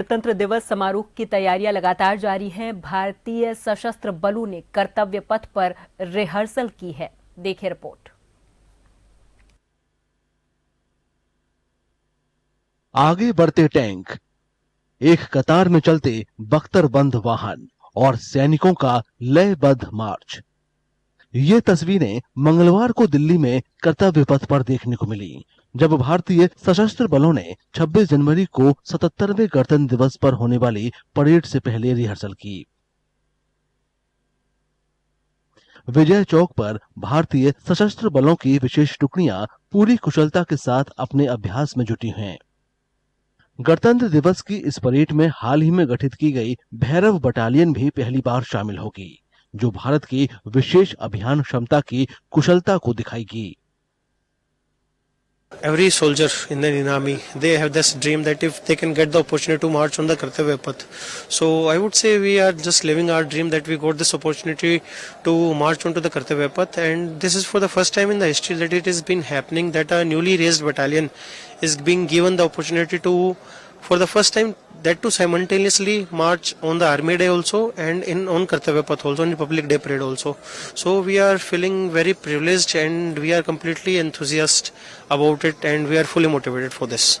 गणतंत्र दिवस समारोह की तैयारियां लगातार जारी हैं। भारतीय सशस्त्र बलों ने कर्तव्य पथ पर रिहर्सल की है। देखिए रिपोर्ट। आगे बढ़ते टैंक, एक कतार में चलते बख्तरबंद वाहन और सैनिकों का लयबद्ध मार्च। ये तस्वीरें मंगलवार को दिल्ली में कर्तव्य पथ पर देखने को मिली, जब भारतीय सशस्त्र बलों ने 26 जनवरी को 77वें गणतंत्र दिवस पर होने वाली परेड से पहले रिहर्सल की। विजय चौक पर भारतीय सशस्त्र बलों की विशेष टुकड़ियां पूरी कुशलता के साथ अपने अभ्यास में जुटी हैं। गणतंत्र दिवस की इस परेड में हाल ही में गठित की गई भैरव बटालियन भी पहली बार शामिल होगी, जो भारत की विशेष अभियान क्षमता की कुशलता को दिखाएगी। Every soldier in the Indian Army, they have this dream that if they can get the opportunity to march on the Kartavya Path. So I would say we are just living our dream that we got this opportunity to march onto the Kartavya Path, and this is for the first time in the history that it has been happening that a newly raised battalion is being given the opportunity to, for the first time, that to simultaneously march on the Army Day also and on Kartavya Path also, on Republic Day parade also. So we are feeling very privileged and we are completely enthusiastic about it and we are fully motivated for this.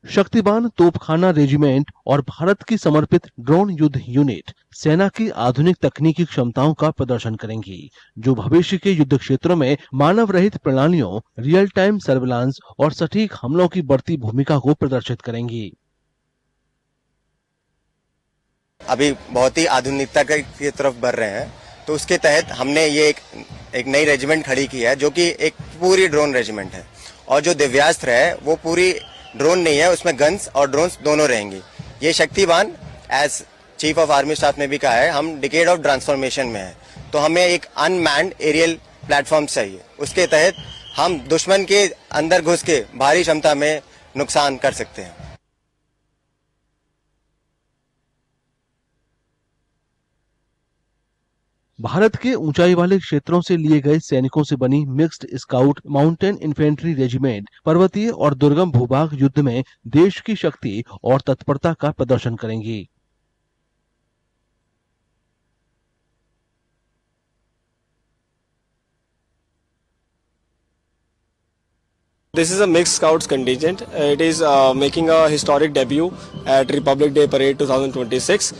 शक्तिमान तोपखाना regiment और भारत की समर्पित drone युद्ध unit सेना की आधुनिक तकनीकी क्षमताओं का प्रदर्शन करेंगी, जो भविष्य के युद्ध क्षेत्रों में मानव रहित प्रणालियों, रियल टाइम सर्विलांस और सटीक हमलों की बढ़ती भूमिका को प्रदर्शित करेंगी। अभी बहुत ही आधुनिकता की तरफ बढ़ रहे हैं, तो उसके तहत हमने ये एक नई रेजिमेंट खड़ी की है, जो कि एक पूरी ड्रोन रेजिमेंट है। और जो दिव्यास्त्र है वो पूरी ड्रोन नहीं है, उसमें गन्स और ड्रोन्स दोनों रहेंगी। ये शक्तिवान, as chief of army staff ने भी कहा है, हम डिकेड ऑफ ट्रांसफॉर्मेशन में है, तो हमें एक अनमैन्ड एरियल प्लेटफॉर्म चाहिए। उसके तहत हम दुश्मन के अंदर घुस के भारी क्षमता में नुकसान कर सकते हैं। भारत के ऊंचाई वाले क्षेत्रों से लिए गए सैनिकों से बनी mixed scout mountain infantry regiment पर्वतीय और दुर्गम भूभाग युद्ध में देश की शक्ति और तत्परता का प्रदर्शन करेंगी। This is a mixed scouts contingent. It is making a historic debut at Republic Day Parade 2026.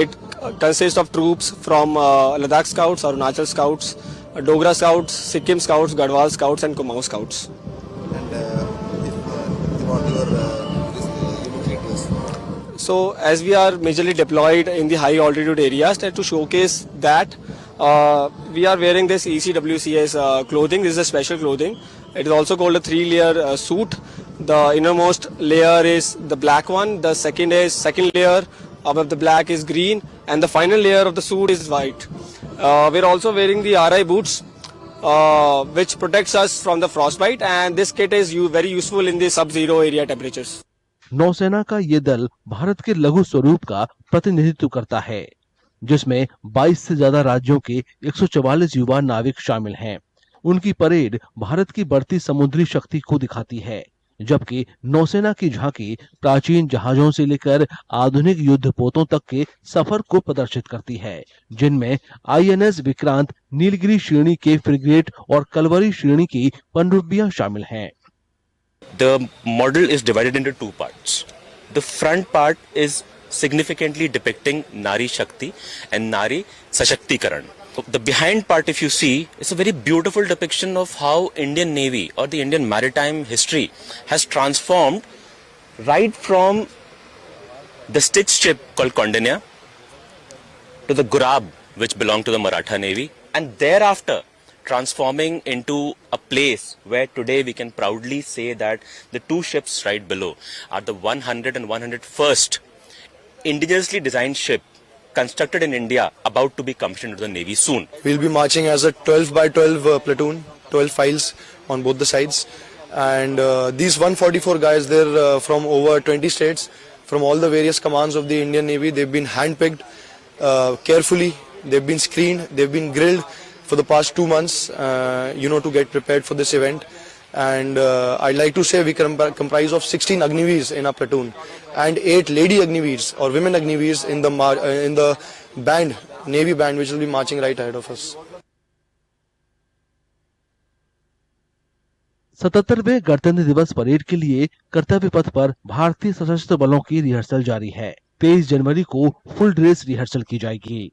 It consists of troops from Ladakh Scouts, Arunachal Scouts, Dogra Scouts, Sikkim Scouts, Garhwal Scouts and Kumaon Scouts. And about your unit. So as we are majorly deployed in the high altitude areas, to showcase that we are wearing this ECWCS clothing. This is a special clothing. It is also called a 3-layer suit. The innermost layer is the black one. The second layer above the black is green, and the final layer of the suit is white. We are also wearing the RI boots, which protects us from the frostbite, and this kit is very useful in the sub-zero area temperatures. नौसेना का ये दल भारत के लघु स्वरूप का प्रतिनिधित्व करता है, जिसमें 22 से ज्यादा राज्यों के 144 युवा नाविक शामिल हैं। उनकी परेड भारत की बढ़ती समुद्री शक्ति को दिखाती है, जबकि नौसेना की झांकी प्राचीन जहाजों से लेकर आधुनिक युद्धपोतों तक के सफर को प्रदर्शित करती है, जिनमें INS विक्रांत, नीलगिरी श्रेणी के फ्रिगेट और कलवरी श्रेणी की पनडुब्बियां शामिल हैं। The model is divided into two parts. The front part is significantly depicting Nari Shakti and Nari Sashakti-karan. The behind part, if you see, is a very beautiful depiction of how Indian Navy or the Indian maritime history has transformed right from the stitched ship called Kaundinya to the Gurab, which belonged to the Maratha Navy, and thereafter transforming into a place where today we can proudly say that the two ships right below are the 100 and 101st indigenously designed ship constructed in India, about to be commissioned to the Navy soon. We'll be marching as a 12 by 12 platoon, 12 files on both the sides, and these 144 guys, they're from over 20 states, from all the various commands of the Indian Navy. They've been handpicked carefully, they've been screened, they've been grilled for the past 2 months, to get prepared for this event. And I'd like to say we comprise of 16 Agniveers in our platoon and 8 lady Agniveers or women Agniveers in the band, Navy band, which will be marching right ahead of us. 77वें गणतंत्र दिवस parade के लिए कर्तव्य पथ पर भारतीय सशस्त्र बलों की रिहर्सल जारी है। 23 जनवरी को फुल ड्रेस रिहर्सल की जाएगी।